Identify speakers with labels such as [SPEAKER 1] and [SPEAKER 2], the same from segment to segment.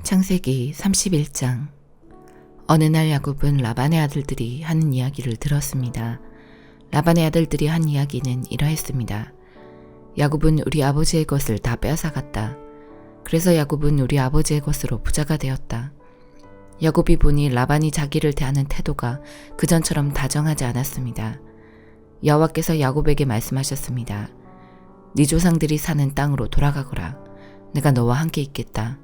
[SPEAKER 1] 창세기 31장. 어느 날 야곱은 라반의 아들들이 하는 이야기를 들었습니다. 라반의 아들들이 한 이야기는 이러했습니다. 야곱은 우리 아버지의 것을 다 빼앗아갔다. 그래서 야곱은 우리 아버지의 것으로 부자가 되었다. 야곱이 보니 라반이 자기를 대하는 태도가 그전처럼 다정하지 않았습니다. 여호와께서 야곱에게 말씀하셨습니다. 네 조상들이 사는 땅으로 돌아가거라. 내가 너와 함께 있겠다.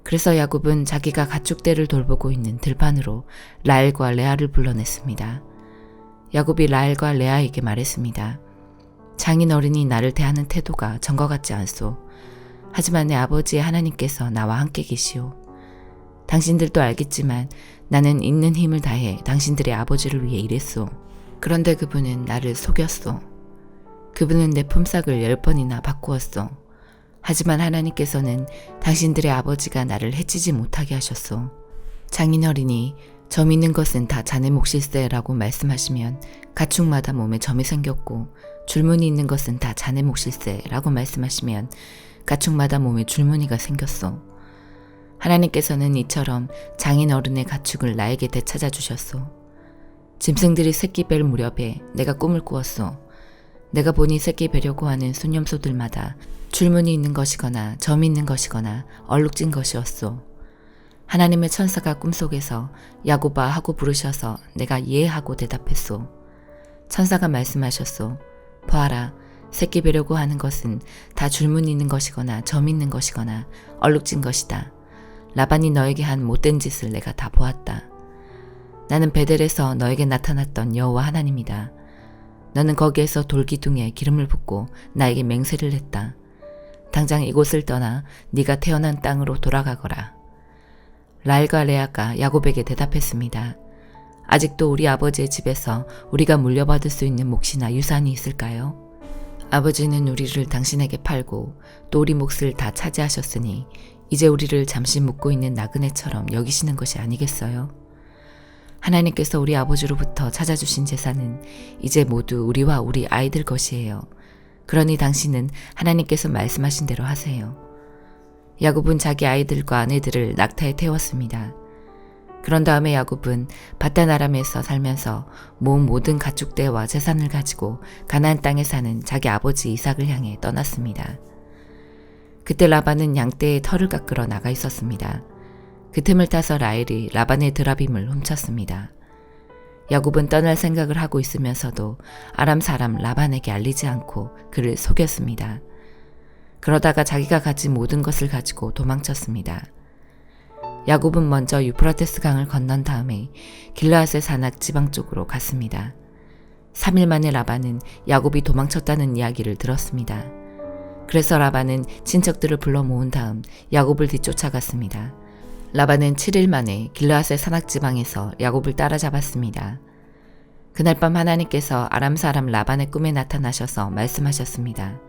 [SPEAKER 1] 그래서 야곱은 자기가 가축대를 돌보고 있는 들판으로 라헬과 레아를 불러냈습니다. 야곱이 라헬과 레아에게 말했습니다. 장인어른이 나를 대하는 태도가 전과 같지 않소. 하지만 내 아버지의 하나님께서 나와 함께 계시오. 당신들도 알겠지만 나는 있는 힘을 다해 당신들의 아버지를 위해 일했소. 그런데 그분은 나를 속였소. 그분은 내 품삯을 10번이나 바꾸었소. 하지만 하나님께서는 당신들의 아버지가 나를 해치지 못하게 하셨소. 장인어른이 점 있는 것은 다 자네 몫일세 라고 말씀하시면 가축마다 몸에 점이 생겼고, 줄무늬 있는 것은 다 자네 몫일세 라고 말씀하시면 가축마다 몸에 줄무늬가 생겼소. 하나님께서는 이처럼 장인어른의 가축을 나에게 되찾아 주셨소. 짐승들이 새끼 뺄 무렵에 내가 꿈을 꾸었소. 내가 보니 새끼 베려고 하는 순념소들마다 줄무늬 있는 것이거나 점이 있는 것이거나 얼룩진 것이었소. 하나님의 천사가 꿈속에서 야곱아 하고 부르셔서 내가 예 하고 대답했소. 천사가 말씀하셨소. 보아라, 새끼 베려고 하는 것은 다 줄무늬 있는 것이거나 점 있는 것이거나 얼룩진 것이다. 라반이 너에게 한 못된 짓을 내가 다 보았다. 나는 베델에서 너에게 나타났던 여호와 하나님이다. 너는 거기에서 돌기둥에 기름을 붓고 나에게 맹세를 했다. 당장 이곳을 떠나 네가 태어난 땅으로 돌아가거라. 라헬과 레아가 야곱에게 대답했습니다. 아직도 우리 아버지의 집에서 우리가 물려받을 수 있는 몫이나 유산이 있을까요? 아버지는 우리를 당신에게 팔고 또 우리 몫을 다 차지하셨으니 이제 우리를 잠시 묵고 있는 나그네처럼 여기시는 것이 아니겠어요? 하나님께서 우리 아버지로부터 찾아주신 재산은 이제 모두 우리와 우리 아이들 것이에요. 그러니 당신은 하나님께서 말씀하신 대로 하세요. 야곱은 자기 아이들과 아내들을 낙타에 태웠습니다. 그런 다음에 야곱은 바단 아람에서 살면서 모은 모든 가축대와 재산을 가지고 가나안 땅에 사는 자기 아버지 이삭을 향해 떠났습니다. 그때 라반은 양떼의 털을 깎으러 나가 있었습니다. 그 틈을 타서 라헬이 라반의 드라빔을 훔쳤습니다. 야곱은 떠날 생각을 하고 있으면서도 아람 사람 라반에게 알리지 않고 그를 속였습니다. 그러다가 자기가 가진 모든 것을 가지고 도망쳤습니다. 야곱은 먼저 유프라테스 강을 건넌 다음에 길르앗의 산악 지방 쪽으로 갔습니다. 3일 만에 라반은 야곱이 도망쳤다는 이야기를 들었습니다. 그래서 라반은 친척들을 불러 모은 다음 야곱을 뒤쫓아갔습니다. 라반은 7일 만에 길르앗의 산악지방에서 야곱을 따라잡았습니다. 그날 밤 하나님께서 아람 사람 라반의 꿈에 나타나셔서 말씀하셨습니다.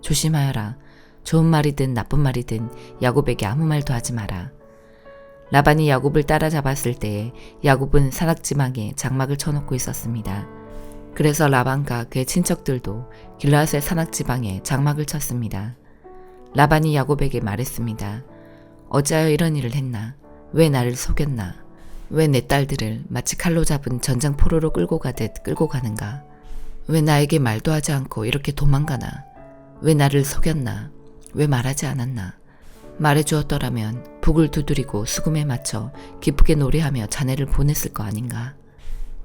[SPEAKER 1] 조심하여라. 좋은 말이든 나쁜 말이든 야곱에게 아무 말도 하지 마라. 라반이 야곱을 따라잡았을 때에 야곱은 산악지방에 장막을 쳐놓고 있었습니다. 그래서 라반과 그의 친척들도 길르앗의 산악지방에 장막을 쳤습니다. 라반이 야곱에게 말했습니다. 어찌하여 이런 일을 했나? 왜 나를 속였나? 왜 내 딸들을 마치 칼로 잡은 전장포로로 끌고 가듯 끌고 가는가? 왜 나에게 말도 하지 않고 이렇게 도망가나? 왜 나를 속였나? 왜 말하지 않았나? 말해주었더라면 북을 두드리고 수금에 맞춰 기쁘게 노래하며 자네를 보냈을 거 아닌가?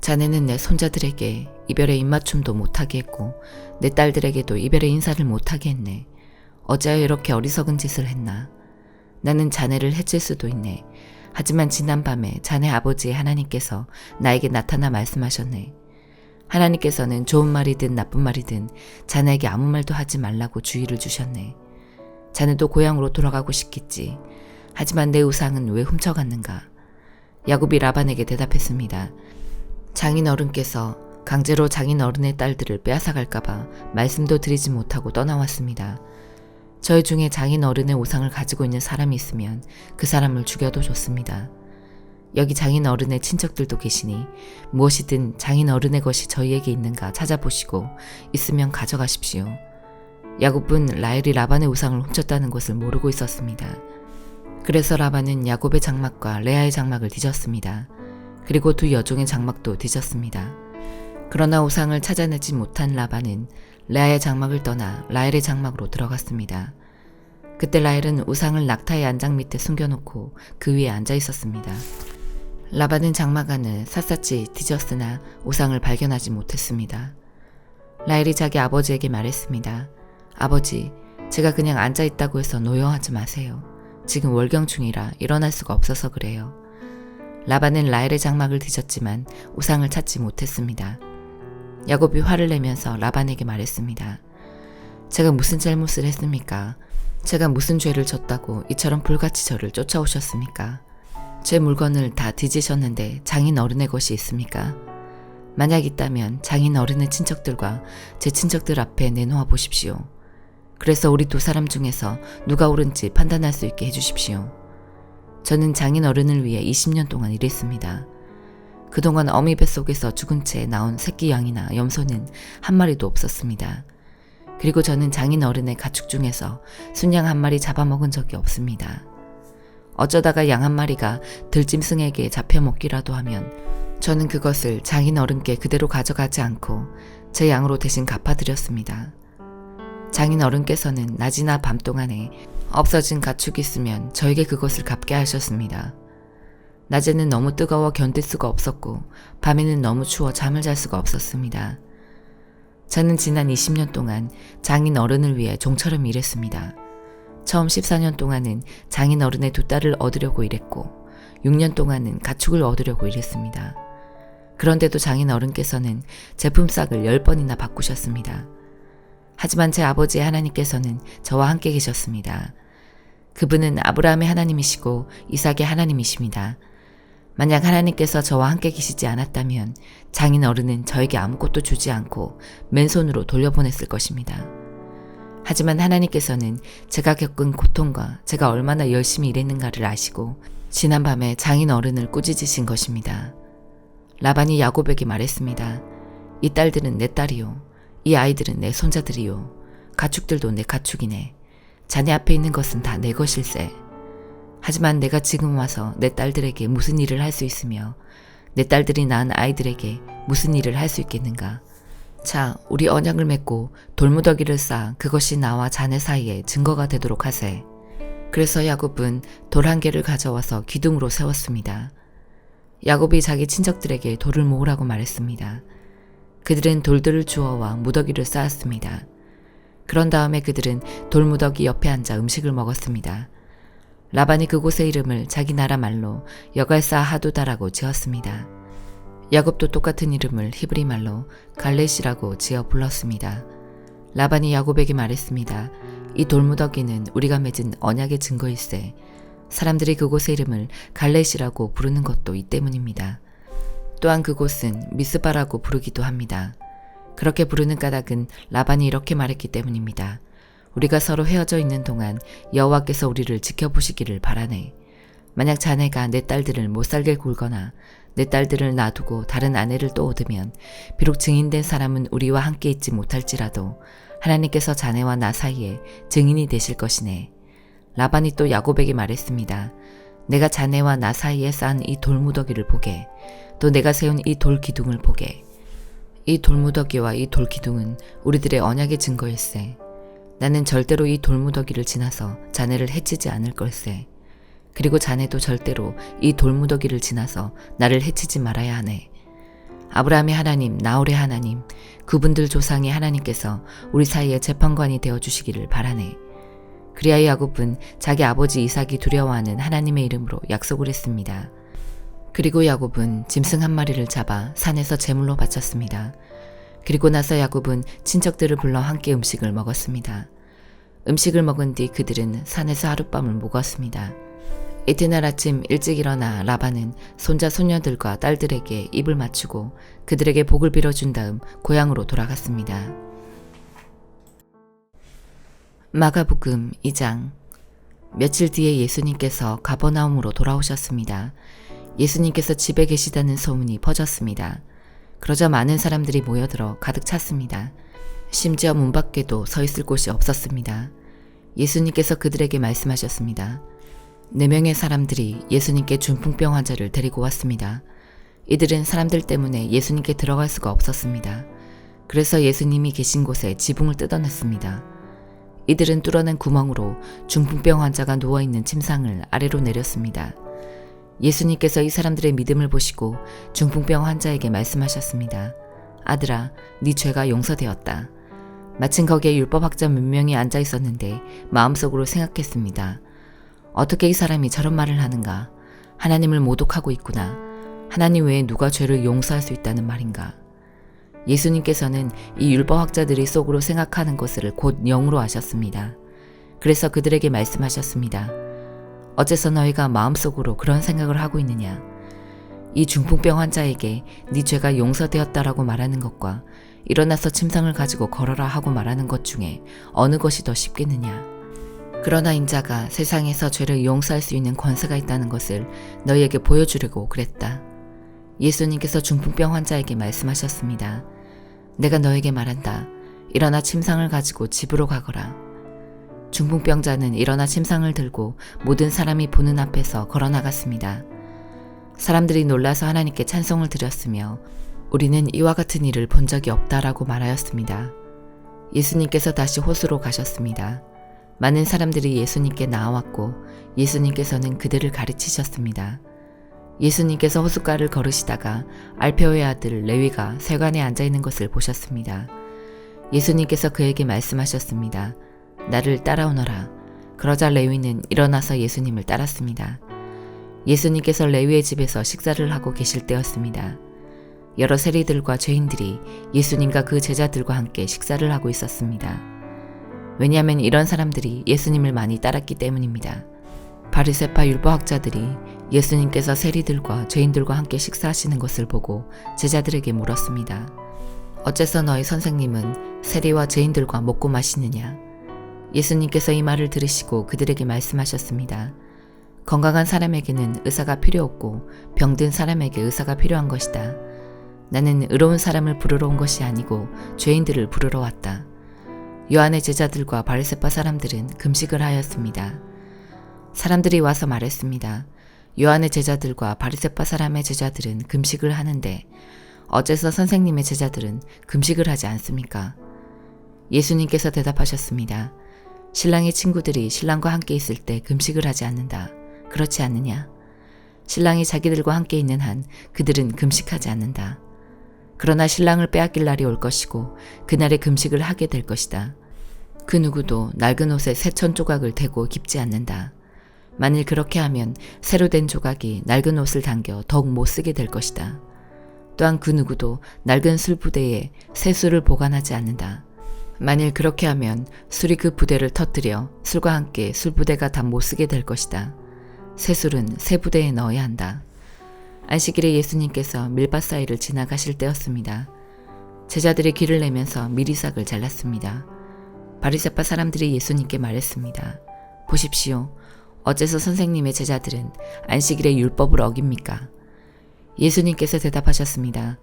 [SPEAKER 1] 자네는 내 손자들에게 이별의 입맞춤도 못하게 했고 내 딸들에게도 이별의 인사를 못하게 했네. 어찌하여 이렇게 어리석은 짓을 했나? 나는 자네를 해칠 수도 있네. 하지만 지난밤에 자네 아버지의 하나님께서 나에게 나타나 말씀하셨네. 하나님께서는 좋은 말이든 나쁜 말이든 자네에게 아무 말도 하지 말라고 주의를 주셨네. 자네도 고향으로 돌아가고 싶겠지. 하지만 내 우상은 왜 훔쳐갔는가? 야곱이 라반에게 대답했습니다. 장인어른께서 강제로 장인어른의 딸들을 빼앗아갈까봐 말씀도 드리지 못하고 떠나왔습니다. 저희 중에 장인어른의 우상을 가지고 있는 사람이 있으면 그 사람을 죽여도 좋습니다. 여기 장인어른의 친척들도 계시니 무엇이든 장인어른의 것이 저희에게 있는가 찾아보시고 있으면 가져가십시오. 야곱은 라헬이 라반의 우상을 훔쳤다는 것을 모르고 있었습니다. 그래서 라반은 야곱의 장막과 레아의 장막을 뒤졌습니다. 그리고 두 여종의 장막도 뒤졌습니다. 그러나 우상을 찾아내지 못한 라반은 레아의 장막을 떠나 라헬의 장막으로 들어갔습니다. 그때 라헬은 우상을 낙타의 안장 밑에 숨겨놓고 그 위에 앉아 있었습니다. 라반은 장막 안을 샅샅이 뒤졌으나 우상을 발견하지 못했습니다. 라헬이 자기 아버지에게 말했습니다. 아버지, 제가 그냥 앉아있다고 해서 노여워하지 마세요. 지금 월경중이라 일어날 수가 없어서 그래요. 라반은 라헬의 장막을 뒤졌지만 우상을 찾지 못했습니다. 야곱이 화를 내면서 라반에게 말했습니다. 제가 무슨 잘못을 했습니까? 제가 무슨 죄를 졌다고 이처럼 불같이 저를 쫓아오셨습니까? 제 물건을 다 뒤지셨는데 장인 어른의 것이 있습니까? 만약 있다면 장인 어른의 친척들과 제 친척들 앞에 내놓아 보십시오. 그래서 우리 두 사람 중에서 누가 옳은지 판단할 수 있게 해주십시오. 저는 장인 어른을 위해 20년 동안 일했습니다. 그동안 어미 뱃속에서 죽은 채 나온 새끼 양이나 염소는 한 마리도 없었습니다. 그리고 저는 장인 어른의 가축 중에서 순양 한 마리 잡아먹은 적이 없습니다. 어쩌다가 양 한 마리가 들짐승에게 잡혀먹기라도 하면 저는 그것을 장인 어른께 그대로 가져가지 않고 제 양으로 대신 갚아드렸습니다. 장인 어른께서는 낮이나 밤 동안에 없어진 가축이 있으면 저에게 그것을 갚게 하셨습니다. 낮에는 너무 뜨거워 견딜 수가 없었고 밤에는 너무 추워 잠을 잘 수가 없었습니다. 저는 지난 20년 동안 장인 어른을 위해 종처럼 일했습니다. 처음 14년 동안은 장인 어른의 두 딸을 얻으려고 일했고 6년 동안은 가축을 얻으려고 일했습니다. 그런데도 장인 어른께서는 제품싹을 10번이나 바꾸셨습니다. 하지만 제 아버지 하나님께서는 저와 함께 계셨습니다. 그분은 아브라함의 하나님이시고 이삭의 하나님이십니다. 만약 하나님께서 저와 함께 계시지 않았다면 장인 어른은 저에게 아무것도 주지 않고 맨손으로 돌려보냈을 것입니다. 하지만 하나님께서는 제가 겪은 고통과 제가 얼마나 열심히 일했는가를 아시고 지난밤에 장인 어른을 꾸짖으신 것입니다. 라반이 야곱에게 말했습니다. 이 딸들은 내 딸이요. 이 아이들은 내 손자들이요. 가축들도 내 가축이네. 자네 앞에 있는 것은 다 내 것일세. 하지만 내가 지금 와서 내 딸들에게 무슨 일을 할 수 있으며 내 딸들이 낳은 아이들에게 무슨 일을 할 수 있겠는가. 자, 우리 언약을 맺고 돌무더기를 쌓아 그것이 나와 자네 사이에 증거가 되도록 하세. 그래서 야곱은 돌 한 개를 가져와서 기둥으로 세웠습니다. 야곱이 자기 친척들에게 돌을 모으라고 말했습니다. 그들은 돌들을 주워와 무더기를 쌓았습니다. 그런 다음에 그들은 돌무더기 옆에 앉아 음식을 먹었습니다. 라반이 그곳의 이름을 자기 나라 말로 여갈사 하두다라고 지었습니다. 야곱도 똑같은 이름을 히브리 말로 갈렛이라고 지어 불렀습니다. 라반이 야곱에게 말했습니다. 이 돌무더기는 우리가 맺은 언약의 증거일세. 사람들이 그곳의 이름을 갈렛이라고 부르는 것도 이 때문입니다. 또한 그곳은 미스바라고 부르기도 합니다. 그렇게 부르는 까닭은 라반이 이렇게 말했기 때문입니다. 우리가 서로 헤어져 있는 동안 여호와께서 우리를 지켜보시기를 바라네. 만약 자네가 내 딸들을 못살게 굴거나 내 딸들을 놔두고 다른 아내를 또 얻으면 비록 증인된 사람은 우리와 함께 있지 못할지라도 하나님께서 자네와 나 사이에 증인이 되실 것이네. 라반이 또 야곱에게 말했습니다. 내가 자네와 나 사이에 쌓은 이 돌무더기를 보게, 또 내가 세운 이 돌기둥을 보게. 이 돌무더기와 이 돌기둥은 우리들의 언약의 증거일세. 나는 절대로 이 돌무더기를 지나서 자네를 해치지 않을 걸세. 그리고 자네도 절대로 이 돌무더기를 지나서 나를 해치지 말아야 하네. 아브라함의 하나님, 나홀의 하나님, 그분들 조상의 하나님께서 우리 사이에 재판관이 되어주시기를 바라네. 그리하여 야곱은 자기 아버지 이삭이 두려워하는 하나님의 이름으로 약속을 했습니다. 그리고 야곱은 짐승 한 마리를 잡아 산에서 제물로 바쳤습니다. 그리고 나서 야곱은 친척들을 불러 함께 음식을 먹었습니다. 음식을 먹은 뒤 그들은 산에서 하룻밤을 묵었습니다. 이튿날 아침 일찍 일어나 라반은 손자 손녀들과 딸들에게 입을 맞추고 그들에게 복을 빌어준 다음 고향으로 돌아갔습니다. 마가복음 2장. 며칠 뒤에 예수님께서 가버나움으로 돌아오셨습니다. 예수님께서 집에 계시다는 소문이 퍼졌습니다. 그러자 많은 사람들이 모여들어 가득 찼습니다. 심지어 문 밖에도 서 있을 곳이 없었습니다. 예수님께서 그들에게 말씀하셨습니다. 4명의 사람들이 예수님께 중풍병 환자를 데리고 왔습니다. 이들은 사람들 때문에 예수님께 들어갈 수가 없었습니다. 그래서 예수님이 계신 곳에 지붕을 뜯어냈습니다. 이들은 뚫어낸 구멍으로 중풍병 환자가 누워있는 침상을 아래로 내렸습니다. 예수님께서 이 사람들의 믿음을 보시고 중풍병 환자에게 말씀하셨습니다. 아들아, 네 죄가 용서되었다. 마침 거기에 율법학자 몇 명이 앉아 있었는데 마음속으로 생각했습니다. 어떻게 이 사람이 저런 말을 하는가? 하나님을 모독하고 있구나. 하나님 외에 누가 죄를 용서할 수 있다는 말인가? 예수님께서는 이 율법학자들이 속으로 생각하는 것을 곧 영으로 아셨습니다. 그래서 그들에게 말씀하셨습니다. 어째서 너희가 마음속으로 그런 생각을 하고 있느냐? 이 중풍병 환자에게 네 죄가 용서되었다라고 말하는 것과 일어나서 침상을 가지고 걸어라 하고 말하는 것 중에 어느 것이 더 쉽겠느냐? 그러나 인자가 세상에서 죄를 용서할 수 있는 권세가 있다는 것을 너희에게 보여주려고 그랬다. 예수님께서 중풍병 환자에게 말씀하셨습니다. 내가 너에게 말한다. 일어나 침상을 가지고 집으로 가거라. 중풍병자는 일어나 침상을 들고 모든 사람이 보는 앞에서 걸어 나갔습니다. 사람들이 놀라서 하나님께 찬송을 드렸으며 우리는 이와 같은 일을 본 적이 없다라고 말하였습니다. 예수님께서 다시 호수로 가셨습니다. 많은 사람들이 예수님께 나아왔고 예수님께서는 그들을 가르치셨습니다. 예수님께서 호숫가를 걸으시다가 알페오의 아들 레위가 세관에 앉아있는 것을 보셨습니다. 예수님께서 그에게 말씀하셨습니다. 나를 따라오너라. 그러자 레위는 일어나서 예수님을 따랐습니다. 예수님께서 레위의 집에서 식사를 하고 계실 때였습니다. 여러 세리들과 죄인들이 예수님과 그 제자들과 함께 식사를 하고 있었습니다. 왜냐하면 이런 사람들이 예수님을 많이 따랐기 때문입니다. 바리새파 율법학자들이 예수님께서 세리들과 죄인들과 함께 식사하시는 것을 보고 제자들에게 물었습니다. 어째서 너희 선생님은 세리와 죄인들과 먹고 마시느냐? 예수님께서 이 말을 들으시고 그들에게 말씀하셨습니다. 건강한 사람에게는 의사가 필요 없고 병든 사람에게 의사가 필요한 것이다. 나는 의로운 사람을 부르러 온 것이 아니고 죄인들을 부르러 왔다. 요한의 제자들과 바리새파 사람들은 금식을 하였습니다. 사람들이 와서 말했습니다. 요한의 제자들과 바리새파 사람의 제자들은 금식을 하는데 어째서 선생님의 제자들은 금식을 하지 않습니까? 예수님께서 대답하셨습니다. 신랑의 친구들이 신랑과 함께 있을 때 금식을 하지 않는다. 그렇지 않느냐? 신랑이 자기들과 함께 있는 한 그들은 금식하지 않는다. 그러나 신랑을 빼앗길 날이 올 것이고 그날에 금식을 하게 될 것이다. 그 누구도 낡은 옷에 새 천 조각을 대고 깁지 않는다. 만일 그렇게 하면 새로 된 조각이 낡은 옷을 당겨 더욱 못 쓰게 될 것이다. 또한 그 누구도 낡은 술 부대에 새 술을 보관하지 않는다. 만일 그렇게 하면 술이 그 부대를 터뜨려 술과 함께 술 부대가 다 못 쓰게 될 것이다. 새 술은 새 부대에 넣어야 한다. 안식일에 예수님께서 밀밭 사이를 지나가실 때였습니다. 제자들이 길을 내면서 미리삭을 잘랐습니다. 바리새파 사람들이 예수님께 말했습니다. 보십시오. 어째서 선생님의 제자들은 안식일에 율법을 어깁니까? 예수님께서 대답하셨습니다.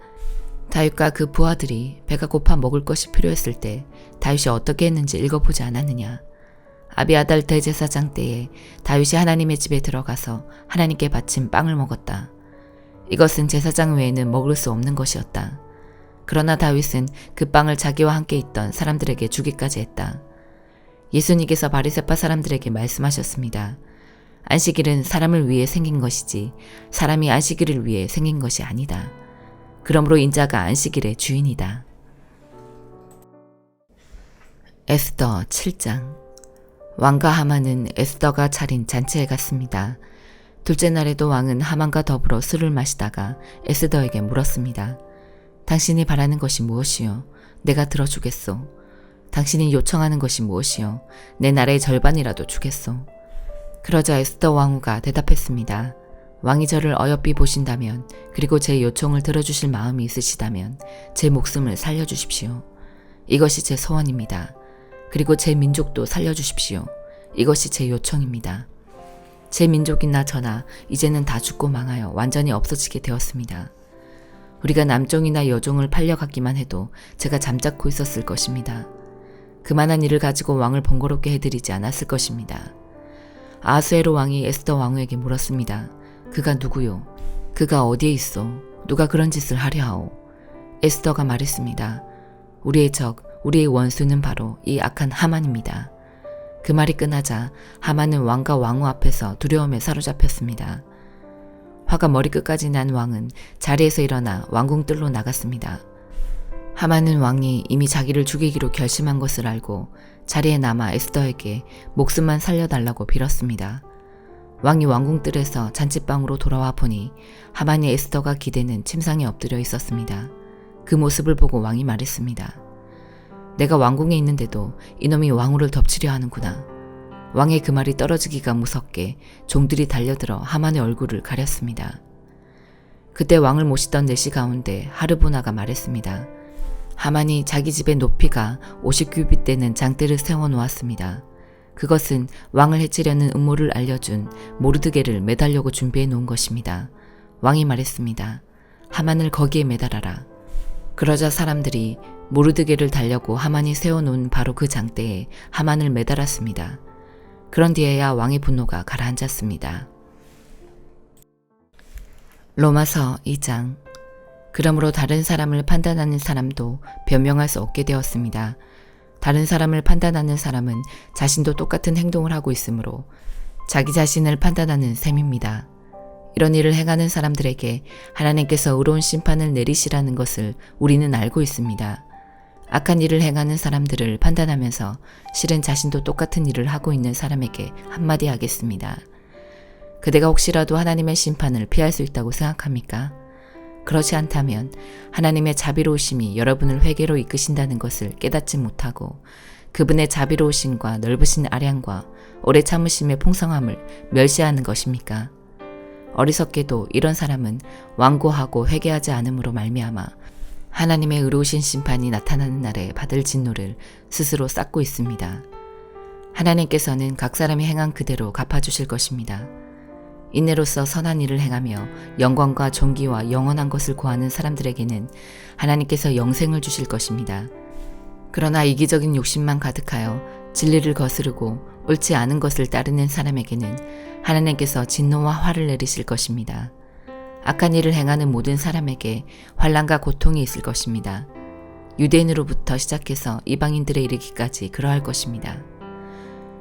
[SPEAKER 1] 다윗과 그 부하들이 배가 고파 먹을 것이 필요했을 때 다윗이 어떻게 했는지 읽어보지 않았느냐? 아비아달 대제사장 때에 다윗이 하나님의 집에 들어가서 하나님께 바친 빵을 먹었다. 이것은 제사장 외에는 먹을 수 없는 것이었다. 그러나 다윗은 그 빵을 자기와 함께 있던 사람들에게 주기까지 했다. 예수님께서 바리새파 사람들에게 말씀하셨습니다. 안식일은 사람을 위해 생긴 것이지 사람이 안식일을 위해 생긴 것이 아니다. 그러므로 인자가 안식일의 주인이다. 에스더 7장. 왕과 하만은 에스더가 차린 잔치에 갔습니다. 둘째 날에도 왕은 하만과 더불어 술을 마시다가 에스더에게 물었습니다. 당신이 바라는 것이 무엇이요? 내가 들어주겠소. 당신이 요청하는 것이 무엇이요? 내 나라의 절반이라도 주겠소. 그러자 에스더 왕후가 대답했습니다. 왕이 저를 어여삐 보신다면 그리고 제 요청을 들어주실 마음이 있으시다면 제 목숨을 살려주십시오. 이것이 제 소원입니다. 그리고 제 민족도 살려주십시오. 이것이 제 요청입니다. 제 민족이나 저나 이제는 다 죽고 망하여 완전히 없어지게 되었습니다. 우리가 남종이나 여종을 팔려갔기만 해도 제가 잠자코 있었을 것입니다. 그만한 일을 가지고 왕을 번거롭게 해드리지 않았을 것입니다. 아하수에로 왕이 에스더 왕후에게 물었습니다. 그가 누구요? 그가 어디에 있어? 누가 그런 짓을 하려 하오? 에스더가 말했습니다. 우리의 적, 우리의 원수는 바로 이 악한 하만입니다. 그 말이 끝나자 하만은 왕과 왕후 앞에서 두려움에 사로잡혔습니다. 화가 머리끝까지 난 왕은 자리에서 일어나 왕궁뜰로 나갔습니다. 하만은 왕이 이미 자기를 죽이기로 결심한 것을 알고 자리에 남아 에스더에게 목숨만 살려달라고 빌었습니다. 왕이 왕궁뜰에서 잔치방으로 돌아와 보니 하만이 에스더가 기대는 침상에 엎드려 있었습니다. 그 모습을 보고 왕이 말했습니다. 내가 왕궁에 있는데도 이놈이 왕후를 덮치려 하는구나. 왕의 그 말이 떨어지기가 무섭게 종들이 달려들어 하만의 얼굴을 가렸습니다. 그때 왕을 모시던 내시 가운데 하르보나가 말했습니다. 하만이 자기 집의 높이가 50규빗 되는 장대를 세워놓았습니다. 그것은 왕을 해치려는 음모를 알려준 모르드게를 매달려고 준비해 놓은 것입니다. 왕이 말했습니다. 하만을 거기에 매달아라. 그러자 사람들이 모르드게를 달려고 하만이 세워놓은 바로 그 장대에 하만을 매달았습니다. 그런 뒤에야 왕의 분노가 가라앉았습니다. 로마서 2장. 그러므로 다른 사람을 판단하는 사람도 변명할 수 없게 되었습니다. 다른 사람을 판단하는 사람은 자신도 똑같은 행동을 하고 있으므로 자기 자신을 판단하는 셈입니다. 이런 일을 행하는 사람들에게 하나님께서 의로운 심판을 내리시라는 것을 우리는 알고 있습니다. 악한 일을 행하는 사람들을 판단하면서 실은 자신도 똑같은 일을 하고 있는 사람에게 한마디 하겠습니다. 그대가 혹시라도 하나님의 심판을 피할 수 있다고 생각합니까? 그렇지 않다면 하나님의 자비로우심이 여러분을 회개로 이끄신다는 것을 깨닫지 못하고 그분의 자비로우심과 넓으신 아량과 오래 참으심의 풍성함을 멸시하는 것입니까? 어리석게도 이런 사람은 완고하고 회개하지 않음으로 말미암아 하나님의 의로우신 심판이 나타나는 날에 받을 진노를 스스로 쌓고 있습니다. 하나님께서는 각 사람이 행한 그대로 갚아주실 것입니다. 인내로서 선한 일을 행하며 영광과 존귀와 영원한 것을 구하는 사람들에게는 하나님께서 영생을 주실 것입니다. 그러나 이기적인 욕심만 가득하여 진리를 거스르고 옳지 않은 것을 따르는 사람에게는 하나님께서 진노와 화를 내리실 것입니다. 악한 일을 행하는 모든 사람에게 환난과 고통이 있을 것입니다. 유대인으로부터 시작해서 이방인들에 이르기까지 그러할 것입니다.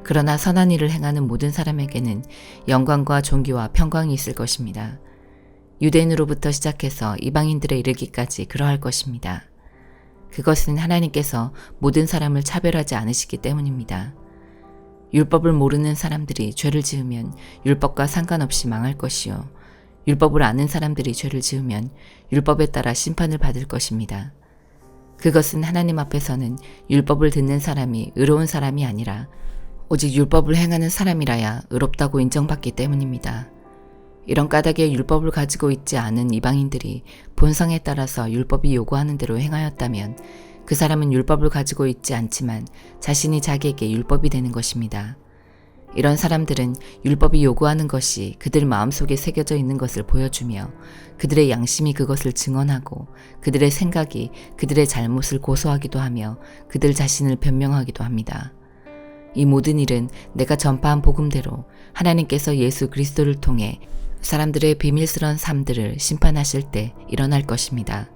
[SPEAKER 1] 그러나 선한 일을 행하는 모든 사람에게는 영광과 존귀와 평강이 있을 것입니다. 유대인으로부터 시작해서 이방인들에 이르기까지 그러할 것입니다. 그것은 하나님께서 모든 사람을 차별하지 않으시기 때문입니다. 율법을 모르는 사람들이 죄를 지으면 율법과 상관없이 망할 것이요. 율법을 아는 사람들이 죄를 지으면 율법에 따라 심판을 받을 것입니다. 그것은 하나님 앞에서는 율법을 듣는 사람이 의로운 사람이 아니라 오직 율법을 행하는 사람이라야 의롭다고 인정받기 때문입니다. 이런 까닭에 율법을 가지고 있지 않은 이방인들이 본성에 따라서 율법이 요구하는 대로 행하였다면 그 사람은 율법을 가지고 있지 않지만 자신이 자기에게 율법이 되는 것입니다. 이런 사람들은 율법이 요구하는 것이 그들 마음속에 새겨져 있는 것을 보여주며 그들의 양심이 그것을 증언하고 그들의 생각이 그들의 잘못을 고소하기도 하며 그들 자신을 변명하기도 합니다. 이 모든 일은 내가 전파한 복음대로 하나님께서 예수 그리스도를 통해 사람들의 비밀스러운 삶들을 심판하실 때 일어날 것입니다.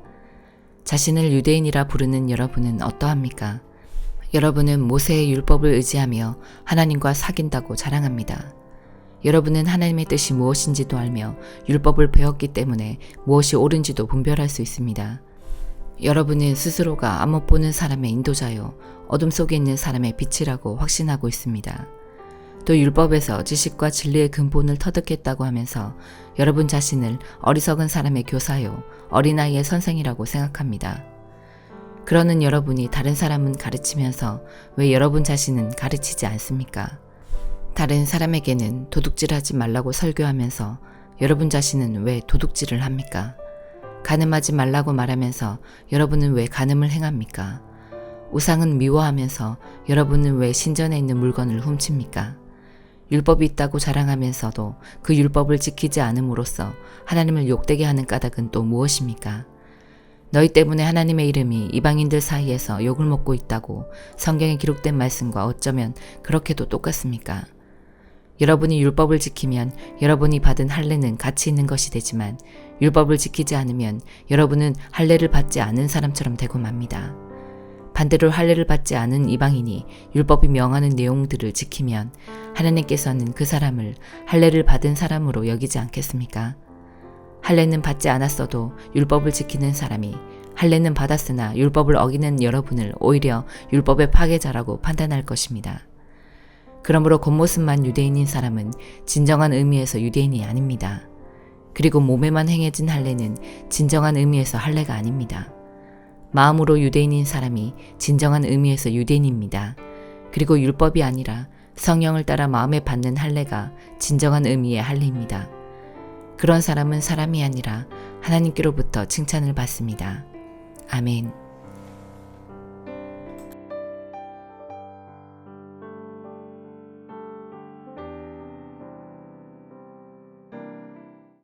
[SPEAKER 1] 자신을 유대인이라 부르는 여러분은 어떠합니까? 여러분은 모세의 율법을 의지하며 하나님과 사귄다고 자랑합니다. 여러분은 하나님의 뜻이 무엇인지도 알며 율법을 배웠기 때문에 무엇이 옳은지도 분별할 수 있습니다. 여러분은 스스로가 안 못 보는 사람의 인도자요 어둠 속에 있는 사람의 빛이라고 확신하고 있습니다. 또 율법에서 지식과 진리의 근본을 터득했다고 하면서 여러분 자신을 어리석은 사람의 교사요 어린아이의 선생이라고 생각합니다. 그러는 여러분이 다른 사람은 가르치면서 왜 여러분 자신은 가르치지 않습니까? 다른 사람에게는 도둑질하지 말라고 설교하면서 여러분 자신은 왜 도둑질을 합니까? 간음하지 말라고 말하면서 여러분은 왜 간음을 행합니까? 우상은 미워하면서 여러분은 왜 신전에 있는 물건을 훔칩니까? 율법이 있다고 자랑하면서도 그 율법을 지키지 않음으로써 하나님을 욕되게 하는 까닭은 또 무엇입니까? 너희 때문에 하나님의 이름이 이방인들 사이에서 욕을 먹고 있다고 성경에 기록된 말씀과 어쩌면 그렇게도 똑같습니까? 여러분이 율법을 지키면 여러분이 받은 할례는 가치 있는 것이 되지만 율법을 지키지 않으면 여러분은 할례를 받지 않은 사람처럼 되고 맙니다. 반대로 할례를 받지 않은 이방인이 율법이 명하는 내용들을 지키면 하나님께서는 그 사람을 할례를 받은 사람으로 여기지 않겠습니까? 할례는 받지 않았어도 율법을 지키는 사람이 할례는 받았으나 율법을 어기는 여러분을 오히려 율법의 파괴자라고 판단할 것입니다. 그러므로 겉모습만 유대인인 사람은 진정한 의미에서 유대인이 아닙니다. 그리고 몸에만 행해진 할례는 진정한 의미에서 할례가 아닙니다. 마음으로 유대인인 사람이 진정한 의미에서 유대인입니다. 그리고 율법이 아니라 성령을 따라 마음에 받는 할례가 진정한 의미의 할례입니다. 그런 사람은 사람이 아니라 하나님께로부터 칭찬을 받습니다. 아멘.